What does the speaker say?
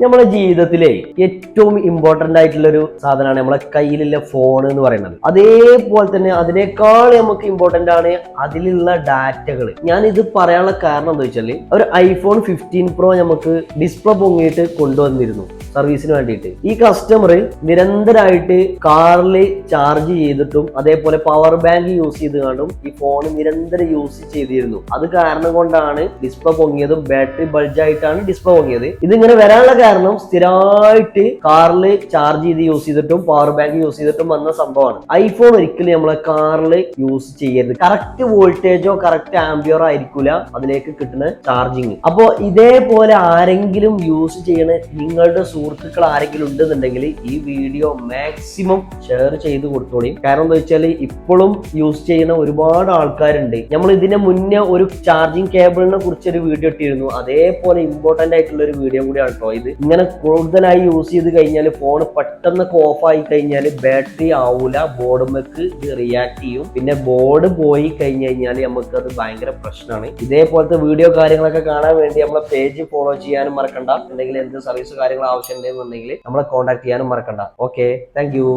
നമ്മുടെ ജീവിതത്തിലെ ഏറ്റവും ഇമ്പോർട്ടന്റ് ആയിട്ടുള്ള ഒരു സാധനമാണ് നമ്മളെ കയ്യിലുള്ള ഫോൺ എന്ന് പറയുന്നത്. അതേപോലെ തന്നെ അതിനേക്കാൾ നമുക്ക് ഇമ്പോർട്ടന്റ് ആണ് അതിലുള്ള ഡാറ്റകൾ. ഞാൻ ഇത് പറയാനുള്ള കാരണം എന്താ വെച്ചാൽ ഒരു iPhone 15 Pro നമുക്ക് ഡിസ്പ്ലേ പൊങ്ങിയിട്ട് കൊണ്ടുവന്നിരുന്നു സർവീസിന് വേണ്ടിയിട്ട്. ഈ കസ്റ്റമർ നിരന്തരമായിട്ട് കാറിൽ ചാർജ് ചെയ്തിട്ടും അതേപോലെ പവർ ബാങ്ക് യൂസ് ചെയ്ത് കണ്ടും ഈ ഫോൺ നിരന്തരം യൂസ് ചെയ്തിരുന്നു. അത് കാരണം കൊണ്ടാണ് ഡിസ്പ്ലേ പൊങ്ങിയതും ബാറ്ററി ബൾജായിട്ടാണ് ഡിസ്പ്ലേ പൊങ്ങിയത്. ഇതിങ്ങനെ വരാനുള്ള കാരണം സ്ഥിരമായിട്ട് കാറിൽ ചാർജ് ചെയ്ത് യൂസ് ചെയ്തിട്ടും പവർ ബാങ്ക് യൂസ് ചെയ്തിട്ടും വന്ന സംഭവമാണ്. ഐഫോൺ ഒരിക്കലും നമ്മളെ കാറിൽ യൂസ് ചെയ്യരുത്. കറക്റ്റ് വോൾട്ടേജോ കറക്റ്റ് ആംബിയറോ ആയിരിക്കില്ല അതിലേക്ക് കിട്ടുന്ന ചാർജിങ്. അപ്പോൾ ഇതേപോലെ ആരെങ്കിലും യൂസ് ചെയ്യണ നിങ്ങളുടെ സുഹൃത്തുക്കൾ ആരെങ്കിലും ഉണ്ടെന്നുണ്ടെങ്കിൽ ഈ വീഡിയോ മാക്സിമം ഷെയർ ചെയ്ത് കൊടുത്തോളി. കാരണം എന്താ വെച്ചാൽ ഇപ്പോഴും യൂസ് ചെയ്യുന്ന ഒരുപാട് ആൾക്കാരുണ്ട്. നമ്മൾ ഇതിന് മുന്നേ ഒരു ചാർജിങ് കേബിളിനെ കുറിച്ച് ഒരു വീഡിയോ ഇട്ടിരുന്നു. അതേപോലെ ഇമ്പോർട്ടന്റ് ആയിട്ടുള്ള ഒരു വീഡിയോ കൂടിയാണ് കേട്ടോ ഇത്. ഇങ്ങനെ കൂടുതലായി യൂസ് ചെയ്ത് കഴിഞ്ഞാൽ ഫോൺ പെട്ടെന്നൊക്കെ ഓഫ് ആയി കഴിഞ്ഞാൽ ബാറ്ററി ആവൂല, ബോർഡുമേക്ക് ഇത് റിയാക്ട് ചെയ്യും. പിന്നെ ബോർഡ് പോയി കഴിഞ്ഞു കഴിഞ്ഞാൽ നമുക്ക് അത് ഭയങ്കര പ്രശ്നമാണ്. ഇതേപോലത്തെ വീഡിയോ കാര്യങ്ങളൊക്കെ കാണാൻ വേണ്ടി നമ്മളെ പേജ് ഫോളോ ചെയ്യാനും മറക്കണ്ട. എന്തെങ്കിലും എന്ത് സർവീസ് കാര്യങ്ങൾ ആവശ്യം ഉണ്ടെന്നുണ്ടെങ്കിൽ നമ്മളെ കോൺടാക്ട് ചെയ്യാനും മറക്കണ്ട. Okay, thank you.